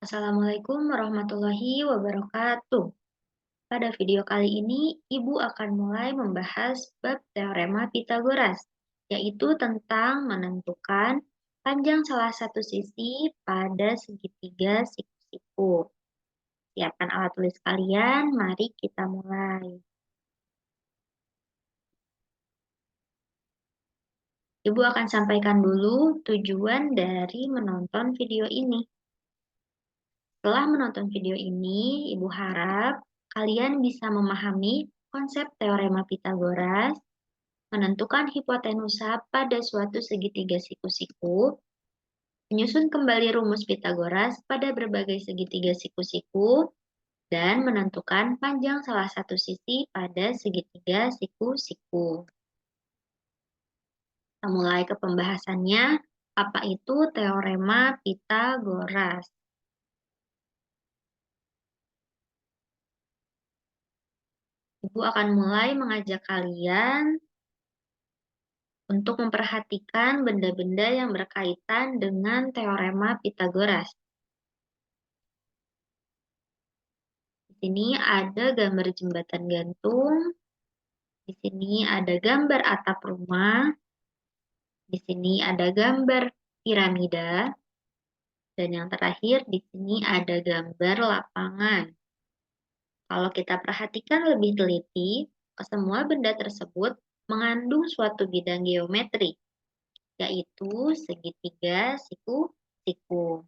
Assalamualaikum warahmatullahi wabarakatuh. Pada video kali ini, Ibu akan mulai membahas bab teorema Pythagoras, yaitu tentang menentukan panjang salah satu sisi pada segitiga siku-siku. Siapkan alat tulis kalian, mari kita mulai. Ibu akan sampaikan dulu tujuan dari menonton video ini. Setelah menonton video ini, Ibu harap kalian bisa memahami konsep teorema Pythagoras, menentukan hipotenusa pada suatu segitiga siku-siku, menyusun kembali rumus Pythagoras pada berbagai segitiga siku-siku, dan menentukan panjang salah satu sisi pada segitiga siku-siku. Kita mulai ke pembahasannya. Apa itu teorema Pythagoras? Ibu akan mulai mengajak kalian untuk memperhatikan benda-benda yang berkaitan dengan teorema Pythagoras. Di sini ada gambar jembatan gantung, di sini ada gambar atap rumah, di sini ada gambar piramida, dan yang terakhir di sini ada gambar lapangan. Kalau kita perhatikan lebih teliti, semua benda tersebut mengandung suatu bidang geometri, yaitu segitiga siku-siku.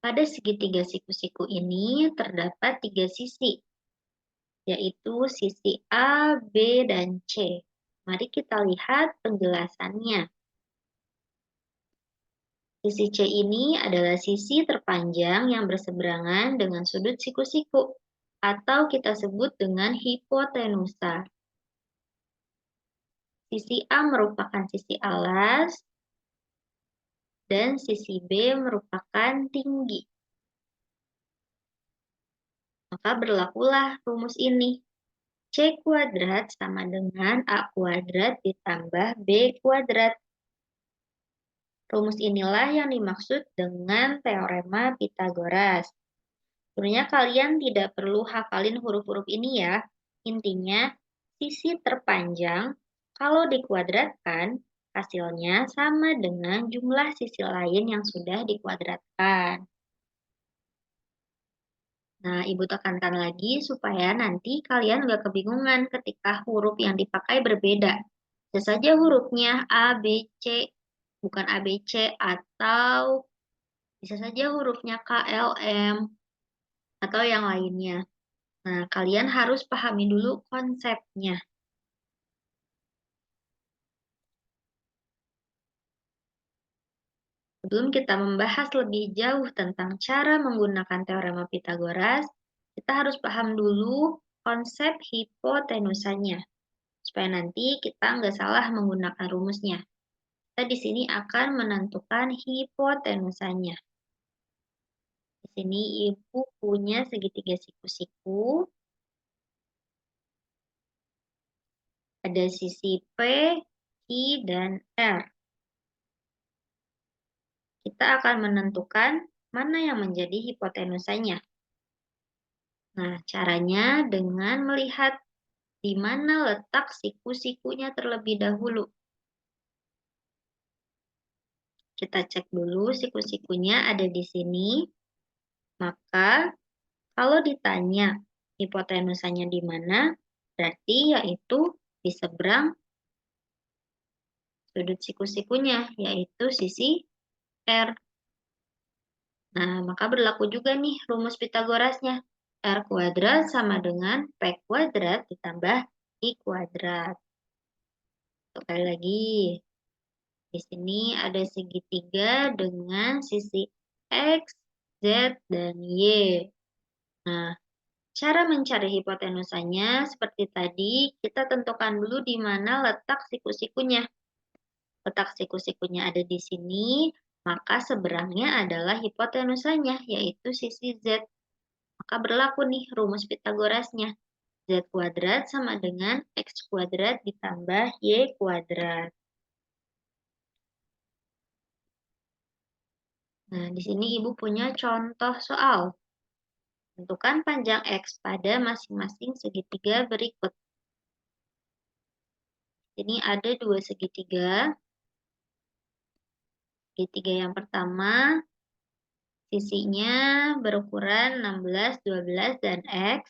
Pada segitiga siku-siku ini terdapat 3 sisi, yaitu sisi A, B, dan C. Mari kita lihat penjelasannya. Sisi C ini adalah sisi terpanjang yang berseberangan dengan sudut siku-siku, atau kita sebut dengan hipotenusa. Sisi A merupakan sisi alas, dan sisi B merupakan tinggi. Maka berlakulah rumus ini. C kuadrat sama dengan A kuadrat ditambah B kuadrat. Rumus inilah yang dimaksud dengan teorema Pythagoras. Sebenarnya kalian tidak perlu hafalin huruf-huruf ini ya. Intinya, sisi terpanjang kalau dikuadratkan, hasilnya sama dengan jumlah sisi lain yang sudah dikuadratkan. Nah, Ibu tekankan lagi supaya nanti kalian nggak kebingungan ketika huruf yang dipakai berbeda. Bisa saja hurufnya A, B, C, bukan A, B, C, atau bisa saja hurufnya K, L, M, atau yang lainnya. Nah, kalian harus pahami dulu konsepnya. Sebelum kita membahas lebih jauh tentang cara menggunakan teorema Pythagoras, kita harus paham dulu konsep hipotenusanya, supaya nanti kita nggak salah menggunakan rumusnya. Kita di sini akan menentukan hipotenusanya. Di sini Ibu punya segitiga siku-siku. Ada sisi P, Q, dan R. Kita akan menentukan mana yang menjadi hipotenusanya. Nah, caranya dengan melihat di mana letak siku-sikunya terlebih dahulu. Kita cek dulu siku-sikunya ada di sini. Maka, kalau ditanya hipotenusanya di mana, berarti yaitu di seberang sudut siku-sikunya, yaitu sisi R. Nah, maka berlaku juga nih rumus Pythagorasnya. R kuadrat sama dengan P kuadrat ditambah I kuadrat. Sekali lagi, di sini ada segitiga dengan sisi X, Z, dan Y. Nah, cara mencari hipotenusanya seperti tadi, kita tentukan dulu di mana letak siku-sikunya. Letak siku-sikunya ada di sini, maka seberangnya adalah hipotenusanya, yaitu sisi Z. Maka berlaku nih rumus Pythagorasnya. Z kuadrat sama dengan X kuadrat ditambah Y kuadrat. Nah, di sini Ibu punya contoh soal. Tentukan panjang X pada masing-masing segitiga berikut. Ini ada dua segitiga. Segitiga yang pertama, sisinya berukuran 16, 12, dan X.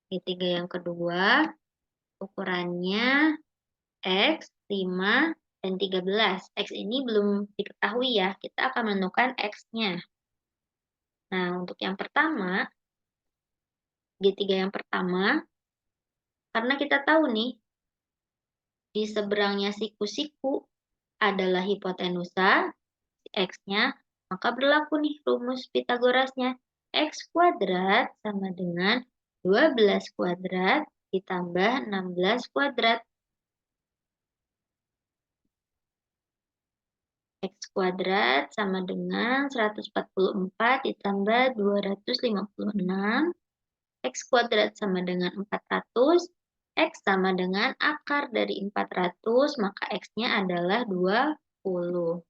Segitiga yang kedua, ukurannya X, 5, dan 13. X ini belum diketahui ya, kita akan menentukan X-nya. Nah, untuk yang pertama, segitiga yang pertama, karena kita tahu nih, di seberangnya siku-siku adalah hipotenusa, X-nya, maka berlaku nih rumus Pitagorasnya. X kuadrat sama dengan 12 kuadrat ditambah 16 kuadrat. X kuadrat sama dengan 144 ditambah 256. X kuadrat sama dengan 400. X sama dengan akar dari 400, maka X-nya adalah 20.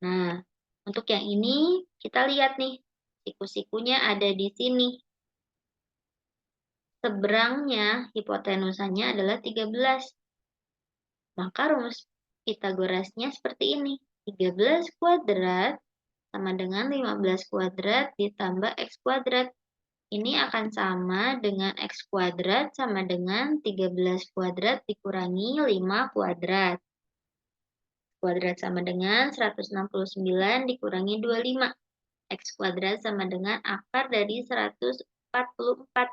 Nah, untuk yang ini kita lihat nih, siku-sikunya ada di sini. Seberangnya hipotenusanya adalah 13. Maka rumus Pitagorasnya seperti ini. 13 kuadrat sama dengan 15 kuadrat ditambah X kuadrat. Ini akan sama dengan X kuadrat sama dengan 13 kuadrat dikurangi 5 kuadrat. Kuadrat sama dengan 169 dikurangi 25. X kuadrat sama dengan akar dari 144.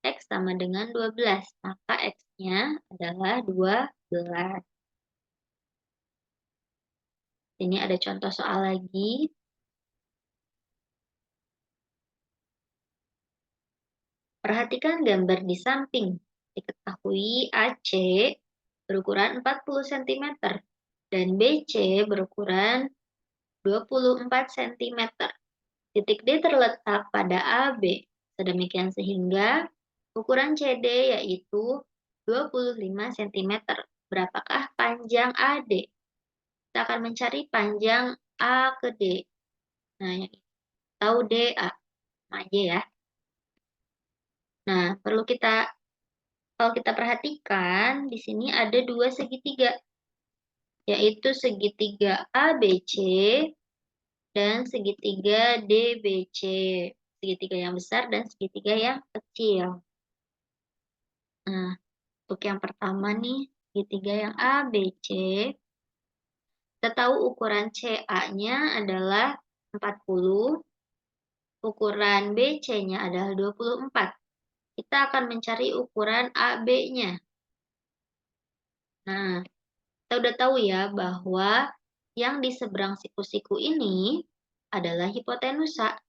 X sama dengan 12. Maka X-nya adalah 12. Ini ada contoh soal lagi. Perhatikan gambar di samping. Diketahui AC berukuran 40 cm dan BC berukuran 24 cm. Titik D terletak pada AB. Sedemikian sehingga ukuran CD yaitu 25 cm. Berapakah panjang AD? Kita akan mencari panjang A ke D. Nah, yang tahu DA sama aja ya. Nah, kalau kita perhatikan di sini ada dua segitiga, yaitu segitiga ABC dan segitiga DBC. Segitiga yang besar dan segitiga yang kecil. Nah, untuk yang pertama nih, segitiga yang ABC, kita tahu ukuran CA-nya adalah 40, ukuran BC-nya adalah 24. Kita akan mencari ukuran AB-nya. Nah, kita udah tahu ya bahwa yang di seberang siku-siku ini adalah hipotenusa.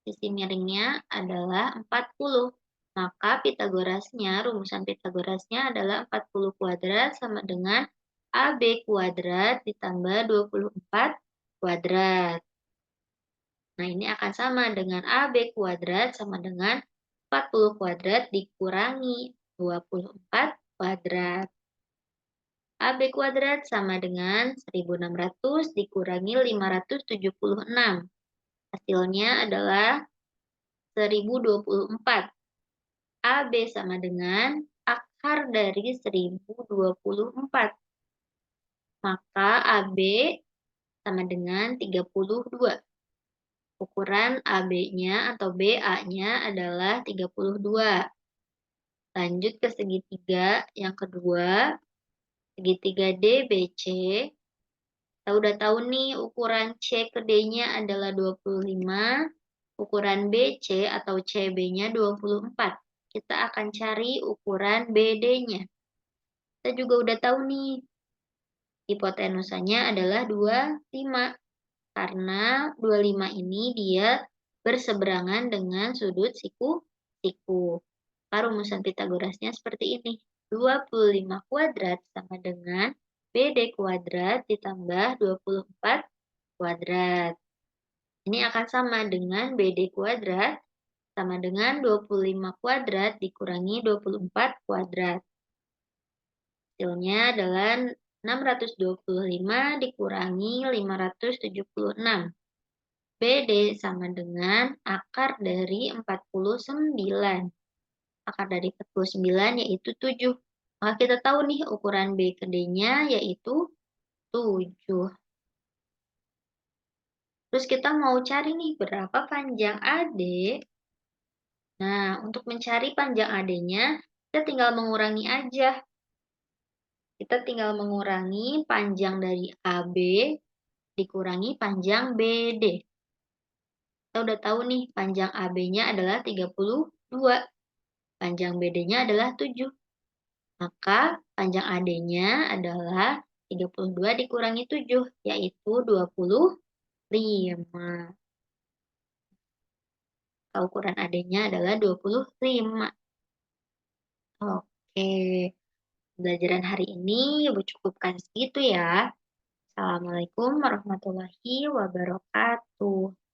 Sisi miringnya adalah 40. Maka rumusan Pitagorasnya adalah 40 kuadrat sama dengan AB kuadrat ditambah 24 kuadrat. Nah, ini akan sama dengan AB kuadrat sama dengan 40 kuadrat dikurangi 24 kuadrat. AB kuadrat sama dengan 1600 dikurangi 576. Hasilnya adalah 1024. AB sama dengan akar dari 1024. Maka AB sama dengan 32. Ukuran AB-nya atau BA-nya adalah 32. Lanjut ke segitiga yang kedua, segitiga DBC. Kita udah tahu nih ukuran C ke D-nya adalah 25, ukuran BC atau CB-nya 24. Kita akan cari ukuran BD-nya. Kita juga udah tahu nih, hipotenusanya adalah 25. Karena 25 ini dia berseberangan dengan sudut siku-siku. Rumusan Pitagorasnya seperti ini. 25 kuadrat sama dengan BD kuadrat ditambah 24 kuadrat. Ini akan sama dengan BD kuadrat sama dengan 25 kuadrat dikurangi 24 kuadrat. Hasilnya adalah 625 dikurangi 576. BD sama dengan akar dari 49. Akar dari 49 yaitu 7. Maka kita tahu nih ukuran B ke D-nya yaitu 7. Terus kita mau cari nih berapa panjang AD. Nah, untuk mencari panjang AD-nya, kita tinggal mengurangi aja. Kita tinggal mengurangi panjang dari AB dikurangi panjang BD. Kita udah tahu nih panjang AB-nya adalah 32. Panjang BD-nya adalah 7. Maka panjang AD-nya adalah 32 dikurangi 7, yaitu 25. Ukuran AD-nya adalah 25. Oke, pembelajaran hari ini Ibu cukupkan segitu ya. Assalamualaikum warahmatullahi wabarakatuh.